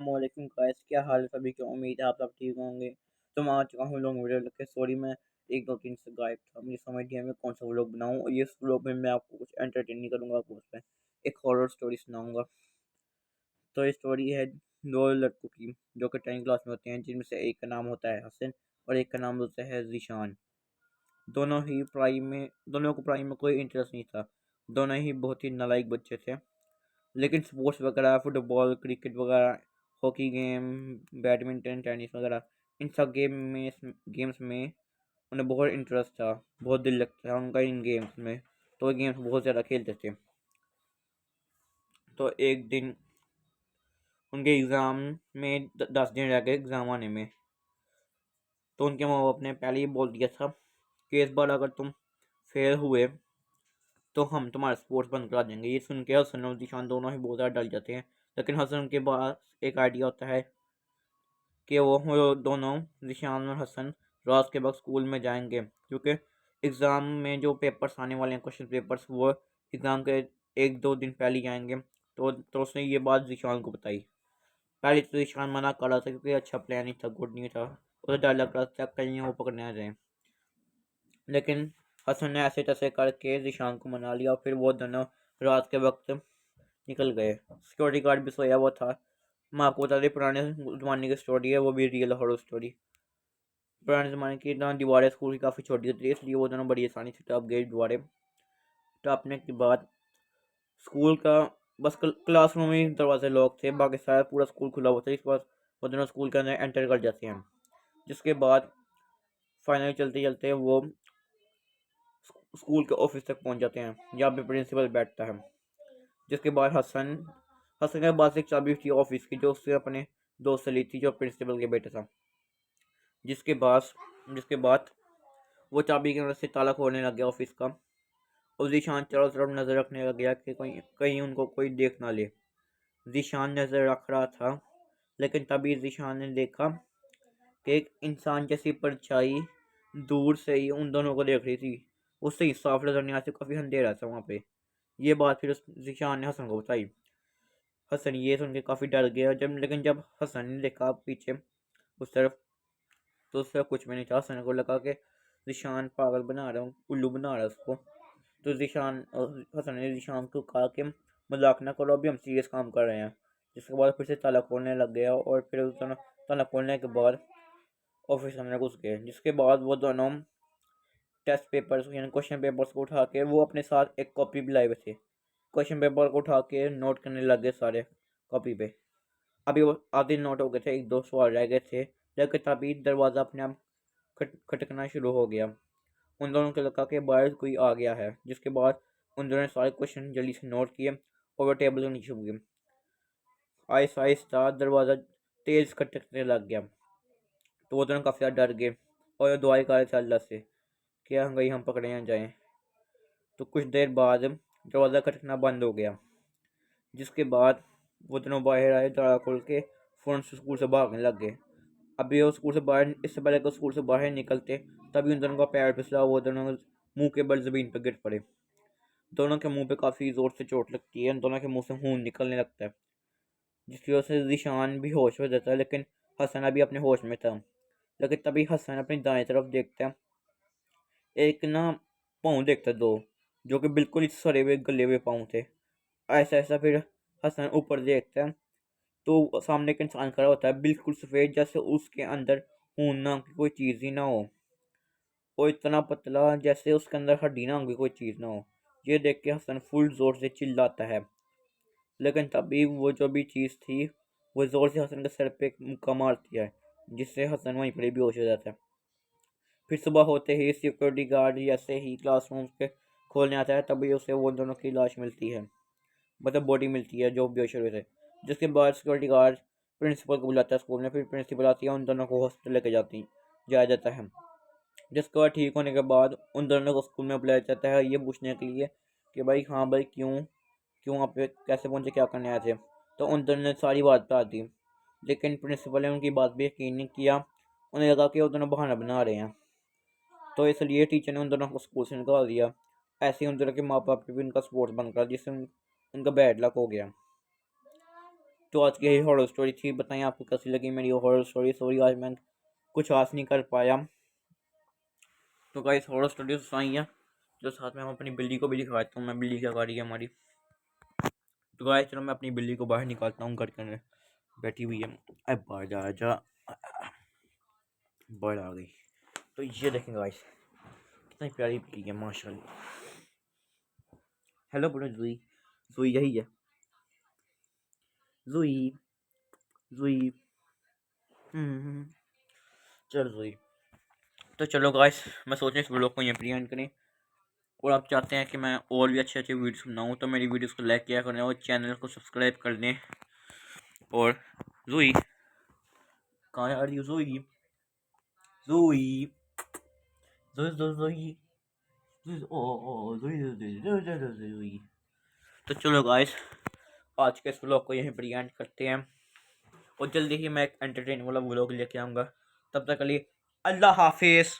वालेकुम गाइस, क्या हाल है सभी के। उम्मीद है आप सब ठीक होंगे। तो मैं आ चुका हूँ लॉन्ग वीडियो लेके। सॉरी मैं एक दो दिन से गायब था, मुझे समझ नहीं आया मैं कौन सा व्लॉग बनाऊँ। और ये व्लॉग में मैं आपको कुछ एंटरटेन नहीं करूँगा, आपको उसमें एक हॉरर स्टोरी सुनाऊंगा। तो ये स्टोरी है दो लड़कों की जो कि 10th क्लास में होते हैं, जिनमें से एक का नाम होता है हसन और एक का नाम होता है जीशान। दोनों को पढ़ाई में कोई इंटरेस्ट नहीं था। दोनों ही बहुत ही नालायक बच्चे थे। लेकिन स्पोर्ट्स वगैरह, फुटबॉल, क्रिकेट वगैरह, हॉकी गेम, बैडमिंटन, टेनिस वगैरह, इन सब गेम्स में उन्हें बहुत इंटरेस्ट था। बहुत दिल लगता था उनका इन गेम्स में। तो वो गेम्स बहुत ज़्यादा खेलते थे। तो एक दिन उनके एग्ज़ाम में 10 दिन रह गए एग्ज़ाम आने में। तो उनके माँ बाप ने पहले ही बोल दिया था कि इस बार अगर तुम फेल हुए तो हम तुम्हारा स्पोर्ट्स बंद करा देंगे। ये सुन के हसन और जीशान दोनों ही बहुत ज़्यादा डर जाते हैं। लेकिन हसन के पास एक आइडिया होता है कि वो दोनों ज़ीशान और हसन रात के वक्त स्कूल में जाएंगे, क्योंकि एग्ज़ाम में जो पेपर्स आने वाले हैं, क्वेश्चन पेपर्स, वो एग्ज़ाम के एक दो दिन पहले ही आएंगे। तो उसने ये बात ज़ीशान को बताई। पहले तो ज़ीशान मना कर रहा था क्योंकि अच्छा प्लान नहीं था, गुड नहीं था। उसे डर लग रहा था कहीं वो पकड़ने आ जाए। लेकिन हसन ने ऐसे तैसे करके ज़ीशान को मना लिया और फिर वो दोनों रात के वक्त निकल गए। सिक्योरिटी गार्ड भी सोया हुआ था। मैं आपको बता दें, पुराने ज़माने की स्टोरी है, वो भी रियल हॉरर स्टोरी। पुराने ज़माने की ना दीवारें स्कूल की काफ़ी छोटी होती थी, इसलिए वो दोनों बड़ी आसानी से टप गए दीवारें। टपने के बाद स्कूल का बस क्लासरूम में ही दरवाजे लॉक थे, बाकी सारा पूरा स्कूल खुला हुआ था। इस बार वो दोनों स्कूल के अंदर एंटर कर जाते हैं। जिसके बाद फाइनली चलते चलते वो स्कूल के ऑफिस तक पहुंच जाते हैं, जहाँ पे प्रिंसिपल बैठता है। जिसके बाद हसन हसन के पास एक चाबी थी ऑफिस की, जो उससे अपने दोस्त से ली थी, जो प्रिंसिपल के बेटे था। जिसके पास जिसके बाद वो चाबी की मदद से ताला खोलने लग गया ऑफिस का। और जीशान चारों तरफ नजर रखने लग गया कि कहीं कहीं उनको कोई देख ना ले। जीशान नजर रख रहा था, लेकिन तभी जीशान ने देखा कि एक इंसान जैसी परछाई दूर से ही उन दोनों को देख रही थी। उससे ही साफ नजर नहीं आ रहा था, काफी अंधेरा था वहाँ पे। ये बात फिर जीशान ने हसन को बताई। हसन ये सुन के काफी डर गया। लेकिन जब हसन ने देखा पीछे उस तरफ, तो उससे कुछ भी नहीं था। हसन को लगा कि जीशान पागल बना रहा हूँ, उल्लू बना रहा है उसको। तो हसन ने जीशान को कहा कि मजाक ना करो, अभी हम सीरियस काम कर रहे हैं। जिसके बाद फिर से ताला खोलने लग गया और फिर उस दोनों ताला खोलने के बाद ऑफिस के अंदर घुस गए। जिसके बाद वो दोनों टेस्ट पेपर्स यानी क्वेश्चन पेपर्स को उठा के, वो अपने साथ एक कॉपी भी लाए हुए थे, क्वेश्चन पेपर को उठा के नोट करने लग गए सारे कॉपी पे। अभी वो आधे नोट हो गए थे, एक दो सवाल रह गए थे। लेकिन तभी दरवाज़ा अपने आप खटकना शुरू हो गया। उन दोनों को लगा कि बाहर कोई आ गया है। जिसके बाद उन दोनों ने सारे क्वेश्चन जल्दी से नोट किए और वो टेबल के नीचे छुप गए। आहिस्ता आहिस्ता दरवाज़ा तेज़ खटकने लग गया। तो वो दोनों काफ़ी ज़्यादा डर गए और दुआएं कर रहे थे अल्लाह से कि हम कहीं हम पकड़े ना जाएं। तो कुछ देर बाद दरवाज़ा खटकना बंद हो गया। जिसके बाद वो दोनों बाहर आए, दरवाज़ा खोल के फ़ौरन से स्कूल से भागने लग गए। अभी वो स्कूल से बाहर, इससे पहले कि स्कूल से बाहर निकलते, तभी उन दोनों का पैर फिसला, वो दोनों मुंह के बल ज़मीन पर गिर पड़े। दोनों के मुंह पे काफ़ी ज़ोर से चोट लगती है, दोनों के मुंह से खून निकलने लगता है। जिसकी वजह से ज़ीशान भी होश हो जाता है, लेकिन हसन अभी अपने होश में था। लेकिन तभी हसन अपनी दाएं तरफ देखता है, एक ना पाँव देखता है, दो, जो कि बिल्कुल ही सड़े हुए गले हुए पाँव थे। ऐसा ऐसा फिर हसन ऊपर देखता है, तो सामने एक इंसान खड़ा होता है, बिल्कुल सफ़ेद, जैसे उसके अंदर खून नाम की कोई चीज़ ही ना हो। वो इतना पतला जैसे उसके अंदर हड्डी ना होगी, कोई चीज़ ना हो। ये देख के हसन फुल जोर से चिल्लाता है। लेकिन तभी वो जो भी चीज़ थी, वो जोर से हसन के सर पे एक मुक्का मारती है, जिससे हसन वहीं पर बेहोश हो जाता है। फिर सुबह होते ही सिक्योरिटी गार्ड जैसे ही क्लासरूम के खोलने आता है, तभी उसे वो दोनों की लाश मिलती है, मतलब बॉडी मिलती है जो बेहोश हुए थे। जिसके बाद सिक्योरिटी गार्ड प्रिंसिपल को बुलाता है स्कूल में। फिर प्रिंसिपल आती है, उन दोनों को हॉस्पिटल लेके जाया जाता है। जिसके बाद ठीक होने के बाद उन दोनों को स्कूल में बुलाया जाता है, ये पूछने के लिए कि भाई, हाँ भाई, क्यों क्यों आप पे कैसे पहुंचे, क्या करने आए थे। तो उन दोनों ने सारी बात बता दी। लेकिन प्रिंसिपल ने उनकी बात भी यकीन नहीं किया। उन्हें लगा कि वो दोनों बहाना बना रहे हैं। तो इसलिए टीचर ने उन दोनों को स्कूल से निकाल दिया। ऐसे ही उन दोनों के माँ बाप ने भी उनका स्पोर्ट्स बंद करा, जिससे उनका बैड लक हो गया। तो आज की यही हॉरर स्टोरी थी। बताएं आपको कैसी लगी मेरी हॉरर स्टोरी। सॉरी आज मैं कुछ खास नहीं कर पाया। तो गाइस हॉरर स्टोरी सुनाई है, जो साथ में हम अपनी बिल्ली को भी दिखाता हूँ। मैं बिल्ली क्या कर रही है हमारी। तो गाइस चलो मैं अपनी बिल्ली को बाहर निकालता हूँ, घर के अंदर बैठी हुई है। अरे बाहर जा जा, बाहर आ गई। तो ये देखें गाइस, कितनी प्यारी बिल्ली है माशाल्लाह। हेलो बोलो जुई। जुई यही है, जुई जुई। चलो जुई। तो चलो गाइस मैं सोच रहा हूँ इस व्लॉग को यहीं पर एंड करें। और आप चाहते हैं कि मैं और भी अच्छे अच्छे वीडियोस बनाऊँ तो मेरी वीडियोस को लाइक किया करें और चैनल को सब्सक्राइब कर दें। और जुई कहाँ आ रही हो जुई? जुई जुई जुई जुई जुई, ओ ओ जुई जुई जुई जुई जुई जुई जुई। तो चलो गाइस आज के इस व्लॉग को यहीं पर एंड करते हैं, और जल्दी ही मैं एक एंटरटेन वाला व्लॉग लेके आऊँगा। तब तक के लिए अल्लाह हाफिज़।